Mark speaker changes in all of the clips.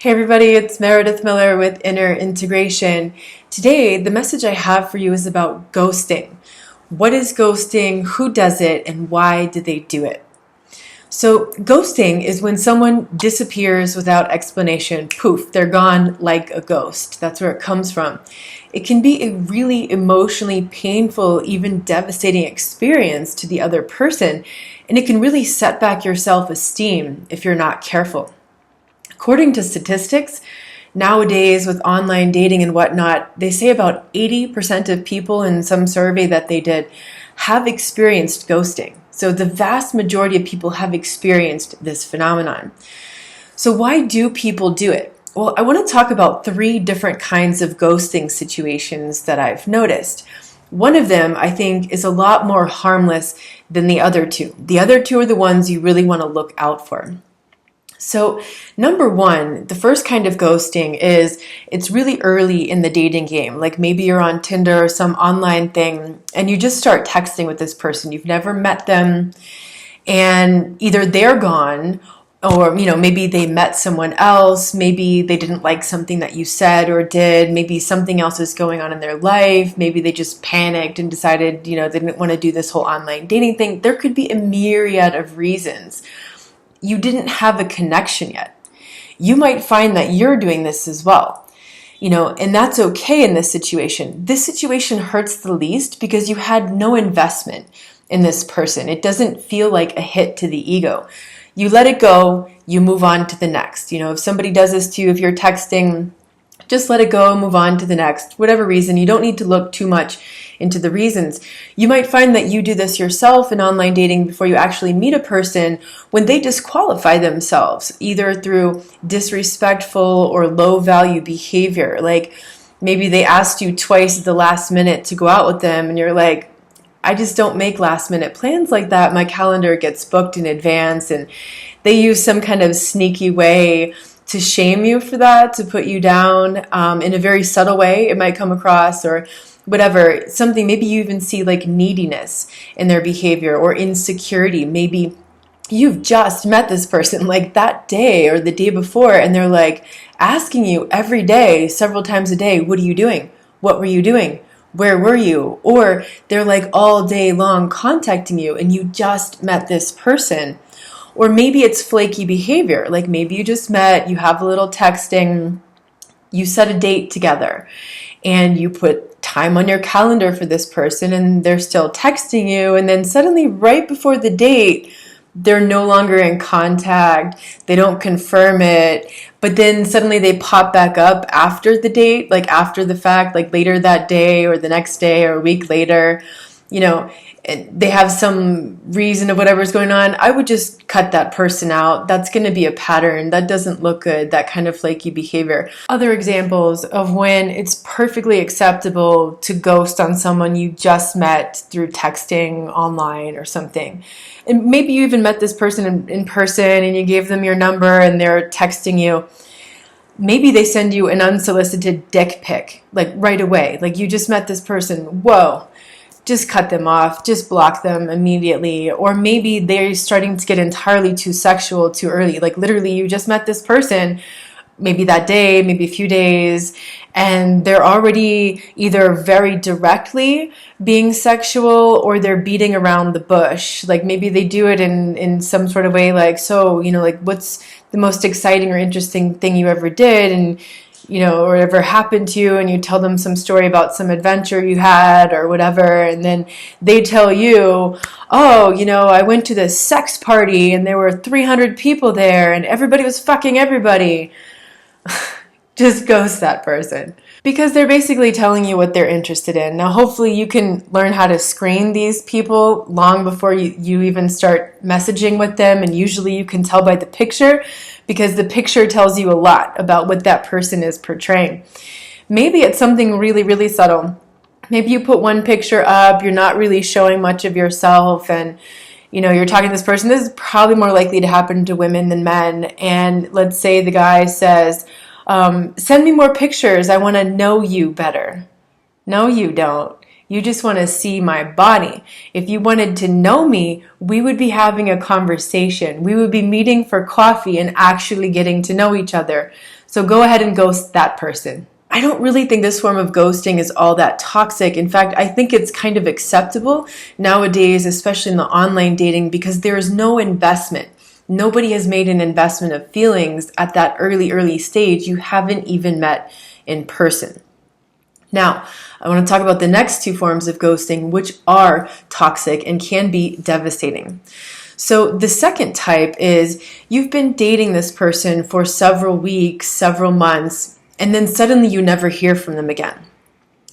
Speaker 1: Hey everybody, it's Meredith Miller with Inner Integration. Today, the message I have for you is about ghosting. What is ghosting? Who does it? And why do they do it? So, ghosting is when someone disappears without explanation. Poof, they're gone like a ghost. That's where it comes from. It can be a really emotionally painful, even devastating experience to the other person, and it can really set back your self-esteem if you're not careful. According to statistics, nowadays with online dating and whatnot, they say about 80% of people in some survey that they did have experienced ghosting. So the vast majority of people have experienced this phenomenon. So why do people do it? Well, I want to talk about 3 different kinds of ghosting situations that I've noticed. One of them, I think, is a lot more harmless than the other 2. The other 2 are the ones you really want to look out for. So number 1, the first kind of ghosting is it's really early in the dating game. Like maybe you're on Tinder or some online thing and you just start texting with this person. You've never met them and either they're gone or, maybe they met someone else. Maybe they didn't like something that you said or did. Maybe something else is going on in their life. Maybe they just panicked and decided, they didn't want to do this whole online dating thing. There could be a myriad of reasons. You didn't have a connection yet. You might find that you're doing this as well, and that's okay in this situation. This situation hurts the least because you had no investment in this person. It doesn't feel like a hit to the ego. You let it go, you move on to the next. If somebody does this to you, if you're texting, just let it go, move on to the next, whatever reason. You don't need to look too much into the reasons. You might find that you do this yourself in online dating before you actually meet a person when they disqualify themselves, either through disrespectful or low value behavior. Like maybe they asked you twice at the last minute to go out with them and you're like, I just don't make last minute plans like that. My calendar gets booked in advance, and they use some kind of sneaky way to shame you for that, to put you down in a very subtle way. It might come across or whatever, something, maybe you even see like neediness in their behavior or insecurity. Maybe you've just met this person like that day or the day before, and they're like asking you every day, several times a day, what are you doing? What were you doing? Where were you? Or they're like all day long contacting you and you just met this person. Or maybe it's flaky behavior. Like maybe you just met, you have a little texting, you set a date together, and you put time on your calendar for this person and they're still texting you. And then suddenly right before the date, they're no longer in contact. They don't confirm it. But then suddenly they pop back up after the date, like after the fact, like later that day or the next day or a week later, and they have some reason of whatever's going on. I would just cut that person out. That's going to be a pattern. That doesn't look good, that kind of flaky behavior. Other examples of when it's perfectly acceptable to ghost on someone you just met through texting online or something. And maybe you even met this person in person and you gave them your number and they're texting you. Maybe they send you an unsolicited dick pic, like right away. Like you just met this person. Whoa. Just cut them off, just block them immediately. Or maybe they're starting to get entirely too sexual too early. Like literally you just met this person, maybe that day, maybe a few days, and they're already either very directly being sexual or they're beating around the bush. Like maybe they do it in some sort of way like, so, like what's the most exciting or interesting thing you ever did? And or ever happened to you, and you tell them some story about some adventure you had or whatever, and then they tell you, oh, I went to this sex party and there were 300 people there and everybody was fucking everybody. Just ghost that person. Because they're basically telling you what they're interested in. Now, hopefully you can learn how to screen these people long before you even start messaging with them. And usually you can tell by the picture, because the picture tells you a lot about what that person is portraying. Maybe it's something really, really subtle. Maybe you put one picture up, you're not really showing much of yourself, and you're talking to this person. This is probably more likely to happen to women than men. And let's say the guy says, send me more pictures. I want to know you better. No, you don't. You just want to see my body. If you wanted to know me, we would be having a conversation. We would be meeting for coffee and actually getting to know each other. So go ahead and ghost that person. I don't really think this form of ghosting is all that toxic. In fact, I think it's kind of acceptable nowadays, especially in the online dating, because there is no investment. Nobody has made an investment of feelings at that early stage. You haven't even met in person. Now, I want to talk about the next two forms of ghosting, which are toxic and can be devastating. So the second type is you've been dating this person for several weeks, several months, and then suddenly you never hear from them again.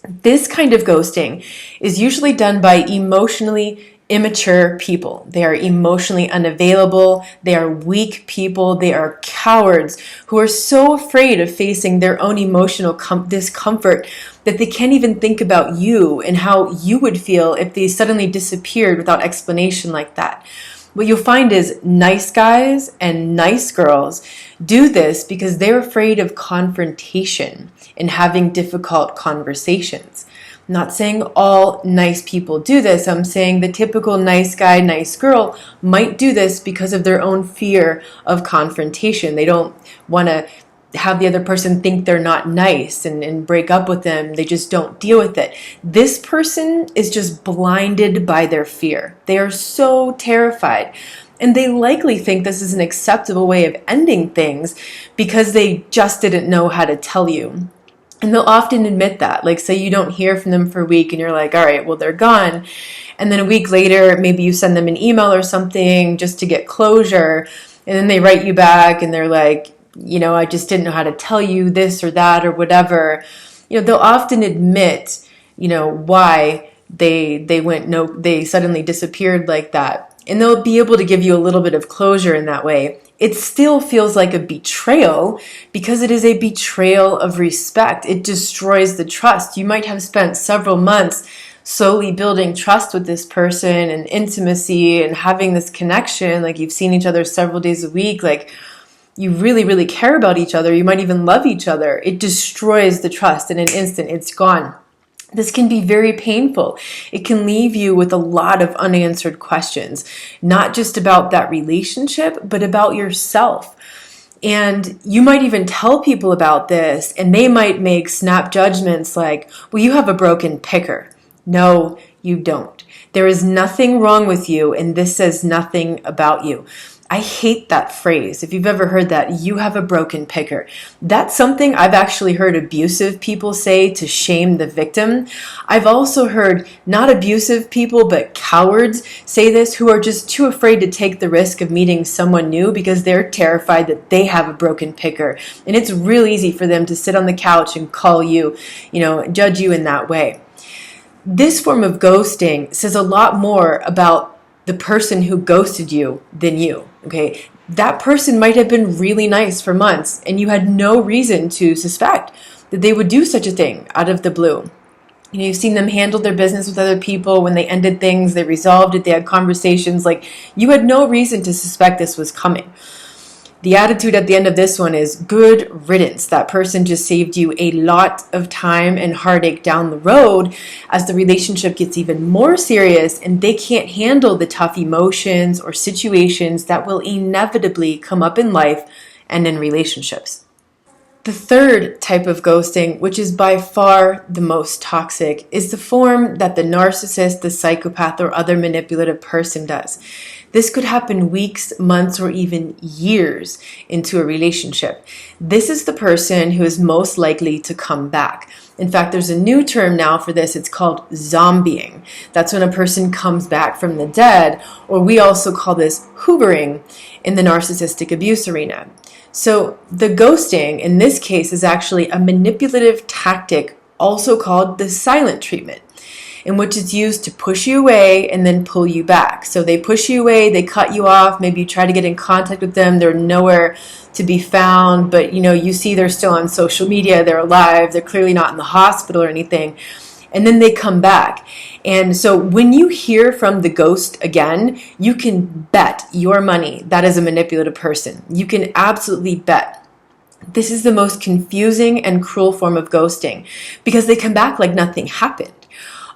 Speaker 1: This kind of ghosting is usually done by emotionally immature people. They are emotionally unavailable. They are weak people. They are cowards who are so afraid of facing their own emotional discomfort that they can't even think about you and how you would feel if they suddenly disappeared without explanation like that. What you'll find is nice guys and nice girls do this because they're afraid of confrontation and having difficult conversations. I'm not saying all nice people do this. I'm saying the typical nice guy, nice girl might do this because of their own fear of confrontation. They don't want to have the other person think they're not nice and break up with them. They just don't deal with it. This person is just blinded by their fear. They are so terrified. And they likely think this is an acceptable way of ending things because they just didn't know how to tell you. And they'll often admit that. Like, say you don't hear from them for a week and you're like, all right, well, they're gone. And then a week later, maybe you send them an email or something just to get closure. And then they write you back and they're like, I just didn't know how to tell you this or that or whatever. They'll often admit, why they suddenly disappeared like that. And they'll be able to give you a little bit of closure in that way. It still feels like a betrayal because it is a betrayal of respect. It destroys the trust. You might have spent several months slowly building trust with this person and intimacy and having this connection. Like you've seen each other several days a week. Like you really, really care about each other. You might even love each other. It destroys the trust in an instant. It's gone. This can be very painful. It can leave you with a lot of unanswered questions, not just about that relationship, but about yourself. And you might even tell people about this, and they might make snap judgments like, well, you have a broken picker. No, you don't. There is nothing wrong with you, and this says nothing about you. I hate that phrase. If you've ever heard that, you have a broken picker. That's something I've actually heard abusive people say to shame the victim. I've also heard not abusive people, but cowards say this who are just too afraid to take the risk of meeting someone new because they're terrified that they have a broken picker. And it's real easy for them to sit on the couch and call you, judge you in that way. This form of ghosting says a lot more about the person who ghosted you than you, okay? That person might have been really nice for months and you had no reason to suspect that they would do such a thing out of the blue. You've seen them handle their business with other people. When they ended things, they resolved it, they had conversations. Like you had no reason to suspect this was coming. The attitude at the end of this one is good riddance. That person just saved you a lot of time and heartache down the road as the relationship gets even more serious and they can't handle the tough emotions or situations that will inevitably come up in life and in relationships. The third type of ghosting, which is by far the most toxic, is the form that the narcissist, the psychopath, or other manipulative person does. This could happen weeks, months, or even years into a relationship. This is the person who is most likely to come back. In fact, there's a new term now for this. It's called zombieing. That's when a person comes back from the dead, or we also call this hoovering in the narcissistic abuse arena. So the ghosting in this case is actually a manipulative tactic, also called the silent treatment, in which it's used to push you away and then pull you back. So they push you away, they cut you off, maybe you try to get in contact with them, they're nowhere to be found, but you see they're still on social media, they're alive, they're clearly not in the hospital or anything. And then they come back. And so when you hear from the ghost again, you can bet your money that is a manipulative person. You can absolutely bet. This is the most confusing and cruel form of ghosting because they come back like nothing happened.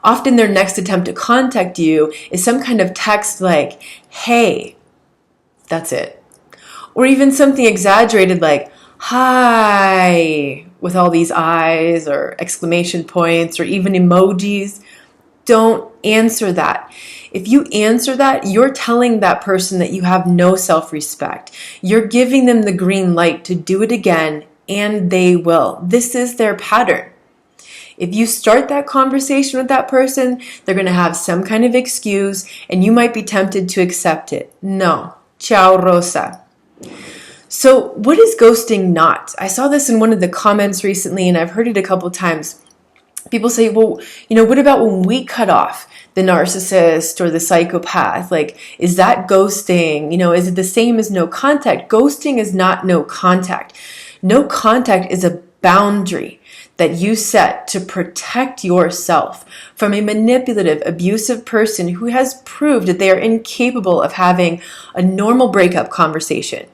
Speaker 1: Often their next attempt to contact you is some kind of text like, hey, that's it. Or even something exaggerated like, hi, with all these eyes or exclamation points or even emojis. Don't answer that. If you answer that, you're telling that person that you have no self-respect. You're giving them the green light to do it again, and they will. This is their pattern. If you start that conversation with that person, they're going to have some kind of excuse, and you might be tempted to accept it. No. Ciao, Rosa. So what is ghosting not? I saw this in one of the comments recently, and I've heard it a couple times. People say, well, what about when we cut off the narcissist or the psychopath? Like, is that ghosting? Is it the same as no contact? Ghosting is not no contact. No contact is a boundary that you set to protect yourself from a manipulative, abusive person who has proved that they are incapable of having a normal breakup conversation.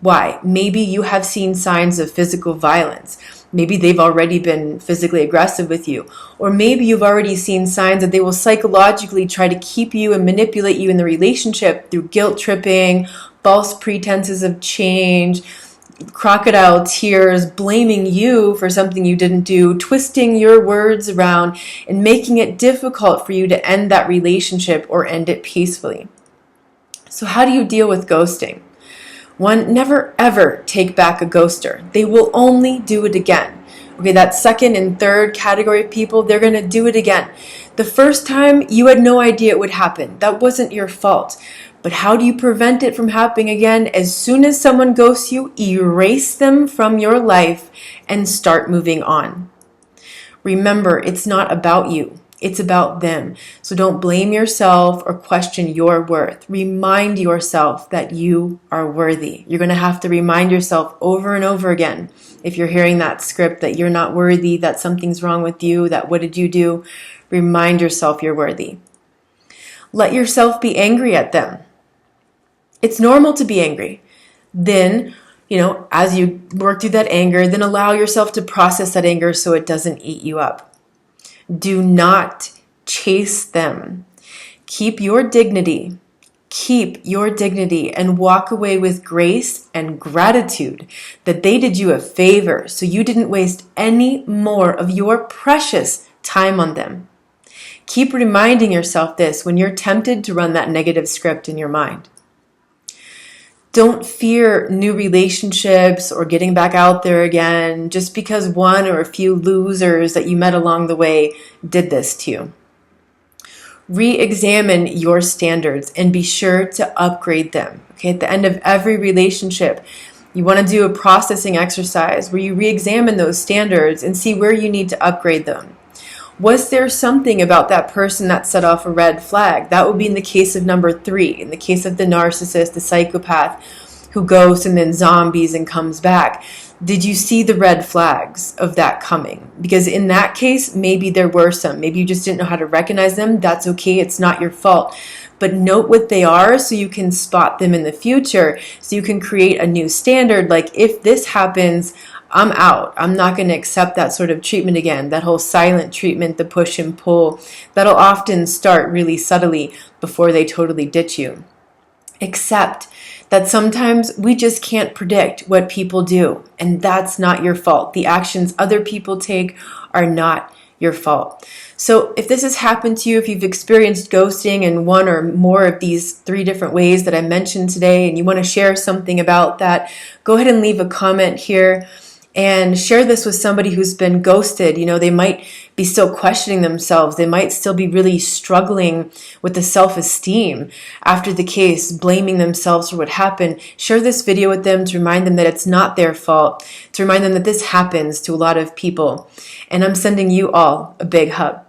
Speaker 1: Why? Maybe you have seen signs of physical violence. Maybe they've already been physically aggressive with you. Or maybe you've already seen signs that they will psychologically try to keep you and manipulate you in the relationship through guilt tripping, false pretenses of change, crocodile tears, blaming you for something you didn't do, twisting your words around, and making it difficult for you to end that relationship or end it peacefully. So how do you deal with ghosting? One, never ever take back a ghoster. They will only do it again. Okay, that second and third category of people, they're going to do it again. The first time, you had no idea it would happen. That wasn't your fault. But how do you prevent it from happening again? As soon as someone ghosts you, erase them from your life and start moving on. Remember, it's not about you. It's about them. So don't blame yourself or question your worth. Remind yourself that you are worthy. You're going to have to remind yourself over and over again. If you're hearing that script that you're not worthy, that something's wrong with you, that what did you do? Remind yourself you're worthy. Let yourself be angry at them. It's normal to be angry. Then, as you work through that anger, then allow yourself to process that anger so it doesn't eat you up. Do not chase them. Keep your dignity. Keep your dignity and walk away with grace and gratitude that they did you a favor so you didn't waste any more of your precious time on them. Keep reminding yourself this when you're tempted to run that negative script in your mind. Don't fear new relationships or getting back out there again just because one or a few losers that you met along the way did this to you. Re-examine your standards and be sure to upgrade them. Okay, at the end of every relationship, you want to do a processing exercise where you re-examine those standards and see where you need to upgrade them. Was there something about that person that set off a red flag? That would be in the case of number 3, in the case of the narcissist, the psychopath who goes and then zombies and comes back. Did you see the red flags of that coming? Because in that case, maybe there were some. Maybe you just didn't know how to recognize them. That's okay. It's not your fault. But note what they are so you can spot them in the future, so you can create a new standard. Like, if this happens, I'm out. I'm not going to accept that sort of treatment again. That whole silent treatment, the push and pull, that'll often start really subtly before they totally ditch you. Except that sometimes we just can't predict what people do, and that's not your fault. The actions other people take are not your fault. So if this has happened to you, if you've experienced ghosting in one or more of these 3 different ways that I mentioned today, and you want to share something about that, go ahead and leave a comment here. And share this with somebody who's been ghosted. They might be still questioning themselves. They might still be really struggling with the self-esteem after the case, blaming themselves for what happened. Share this video with them to remind them that it's not their fault, to remind them that this happens to a lot of people. And I'm sending you all a big hug.